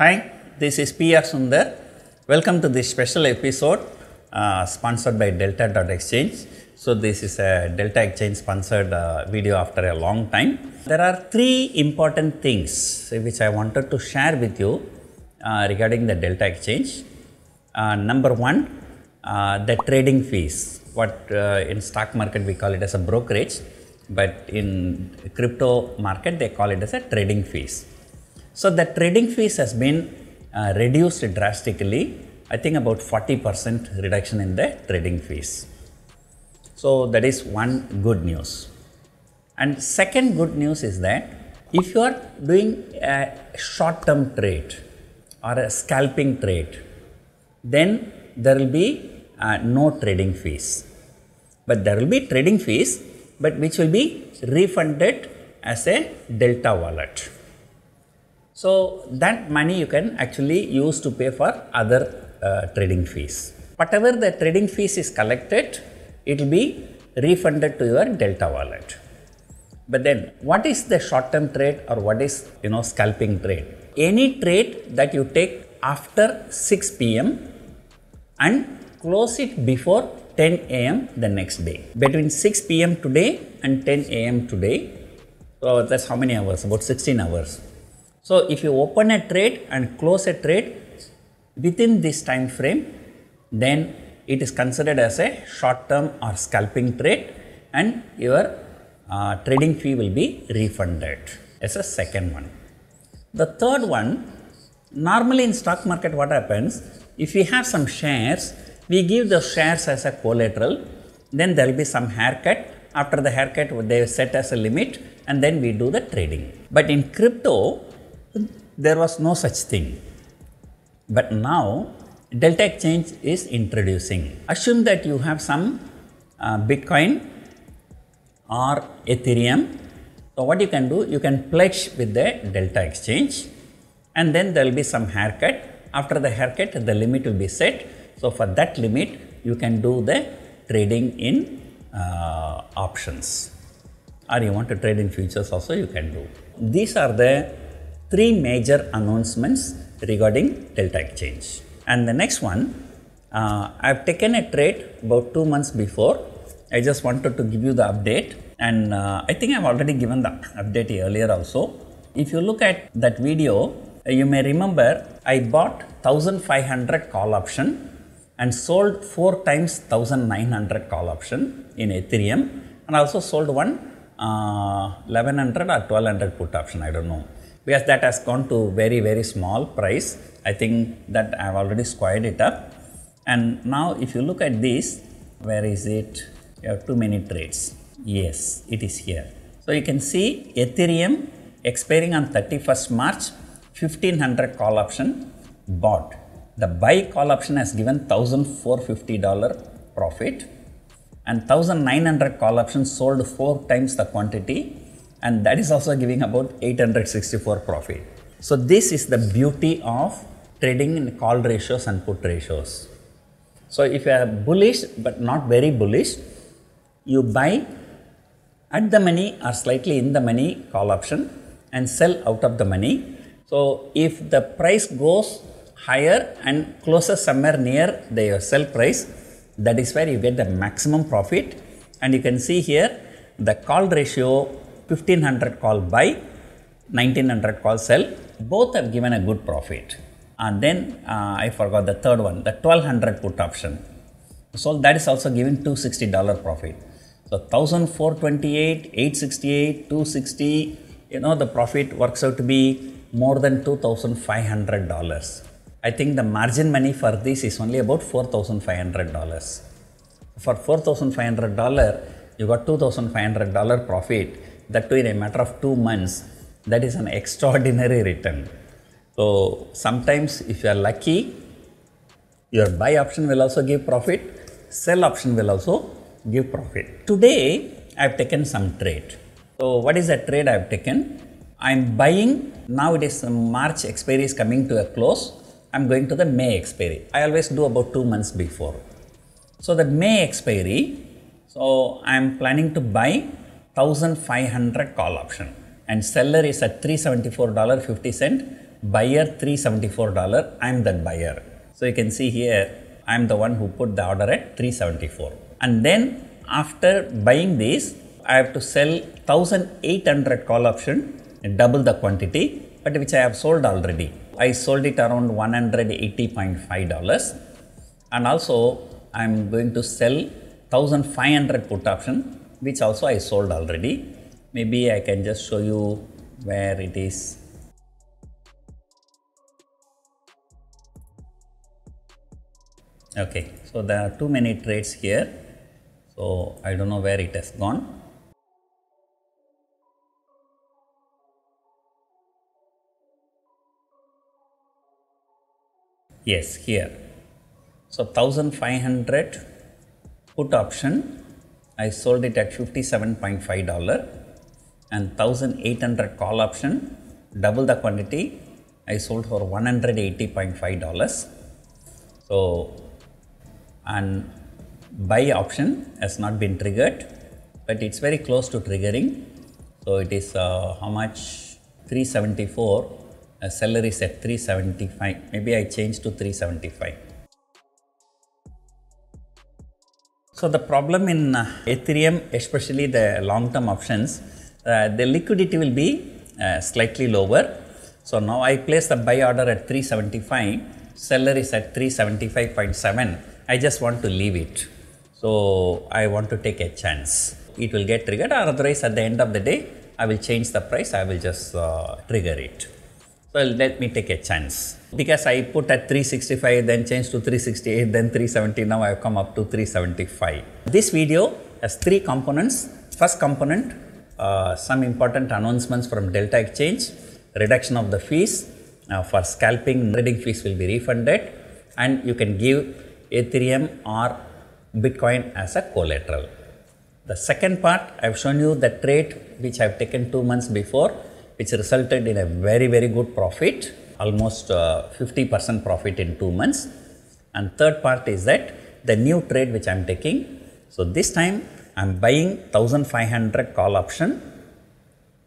Hi, this is PR Sundar. Welcome to this special episode sponsored by Delta.exchange. So, this is a Delta Exchange sponsored video after a long time. There are three important things which I wanted to share with you regarding the Delta Exchange. Number one, the trading fees. What in stock market we call it as a brokerage, but in crypto market they call it as a trading fees. So, the trading fees has been reduced drastically, I think about 40% reduction in the trading fees. So, that is one good news. And second good news is that if you are doing a short term trade or a scalping trade, then there will be no trading fees. But there will be trading fees, but which will be refunded as a Delta wallet. So, that money you can actually use to pay for other trading fees. Whatever the trading fees is collected, it will be refunded to your Delta wallet. But then what is the short term trade or what is scalping trade? Any trade that you take after 6 p.m. and close it before 10 a.m. the next day. Between 6 p.m. today and 10 a.m. today, so that's how many hours? About 16 hours. So, if you open a trade and close a trade within this time frame, then it is considered as a short term or scalping trade and your trading fee will be refunded as a second one. The third one, normally in stock market what happens, if we have some shares, we give the shares as a collateral, then there will be some haircut. After the haircut, they set as a limit and then we do the trading. But in crypto, there was no such thing. But now, Delta Exchange is introducing. Assume that you have some Bitcoin or ethereum. So, what you can do, you can pledge with the Delta Exchange and then there will be some haircut. After the haircut, the limit will be set. So, for that limit, you can do the trading in options, or you want to trade in futures also you can do. These are the three major announcements regarding Delta Exchange. And the next one, I have taken a trade about 2 months before. I just wanted to give you the update, and I think I have already given the update earlier also. If you look at that video, you may remember I bought 1500 call option and sold 4 times 1900 call option in Ethereum, and I also sold one 1100 or 1200 put option, I don't know, because that has gone to very small price. I think that I have already squared it up. And now if you look at this, where is it? You have too many trades. Yes, it is here. So you can see Ethereum expiring on 31st March, 1500 call option bought. The buy call option has given $1,450 profit, and 1900 call option sold 4 times the quantity, and that is also giving about 864 profit. So, this is the beauty of trading in call ratios and put ratios. So, if you are bullish but not very bullish, you buy at the money or slightly in the money call option and sell out of the money. So, if the price goes higher and closes somewhere near the sell price, that is where you get the maximum profit. And you can see here the call ratio 1500 call buy, 1900 call sell, both have given a good profit. And then I forgot the third one, the 1200 put option. So that is also giving $260 profit. So 1428, 868, 260, the profit works out to be more than $2,500. I think the margin money for this is only about $4,500. For $4,500, you got $2,500 profit. That too in a matter of 2 months. That is an extraordinary return. So sometimes if you are lucky, your buy option will also give profit, sell option will also give profit. Today I have taken some trade. So what is the trade I have taken? I am buying, now it is March expiry is coming to a close. I am going to the May expiry. I always do about 2 months before. So the May expiry, so I am planning to buy 1500 call option and seller is at $374.50 buyer $374, I am that buyer. So you can see here, I am the one who put the order at 374. And then after buying this, I have to sell 1800 call option, double the quantity, but which I have sold already. I sold it around $180.5, and also I am going to sell 1500 put option, which also I sold already. Maybe I can just show you where it is. Okay, so there are too many trades here, so I don't know where it has gone. Yes, here. So 1500 put option, I sold it at $57.5, and 1800 call option, double the quantity, I sold for $180.5. So, and buy option has not been triggered, but it's very close to triggering. So it is how much? 374. Seller is at 375. Maybe I change to 375. So the problem in Ethereum, especially the long-term options, the liquidity will be slightly lower. So now I place the buy order at 375. Seller is at 375.7. I just want to leave it. So I want to take a chance. It will get triggered, or otherwise at the end of the day, I will change the price. I will just trigger it. So let me take a chance. Because I put at 365, then change to 368, then 370. Now I have come up to 375. This video has three components. First component, some important announcements from Delta Exchange, reduction of the fees. For scalping, trading fees will be refunded, and you can give Ethereum or Bitcoin as a collateral. The second part, I have shown you the trade which I have taken 2 months before, which resulted in a very good profit, almost 50% profit in 2 months. And third part is that the new trade which I am taking. So this time I am buying 1500 call option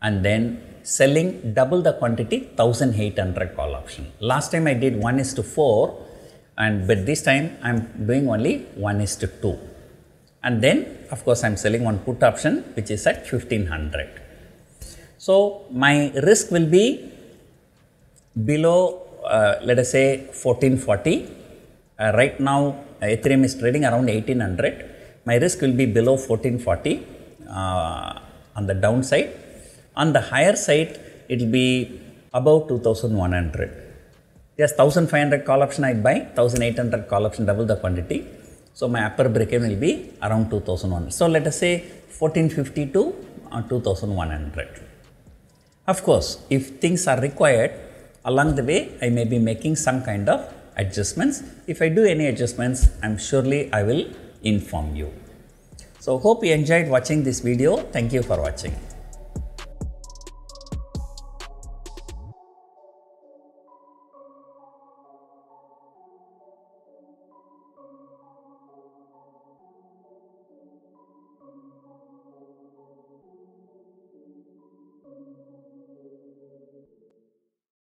and then selling double the quantity 1800 call option. Last time I did 1:4, but this time I am doing only 1:2. And then of course I am selling one put option which is at 1500. So my risk will be below let us say 1440. Right now Ethereum is trading around 1800. My risk will be below 1440 on the downside. On the higher side, it will be above 2100. Yes, 1500 call option I buy, 1800 call option, double the quantity. So my upper break even will be around 2100. So let us say 1450 to 2100. Of course, if things are required, along the way, I may be making some kind of adjustments. If I do any adjustments, I will inform you. So hope you enjoyed watching this video. Thank you for watching.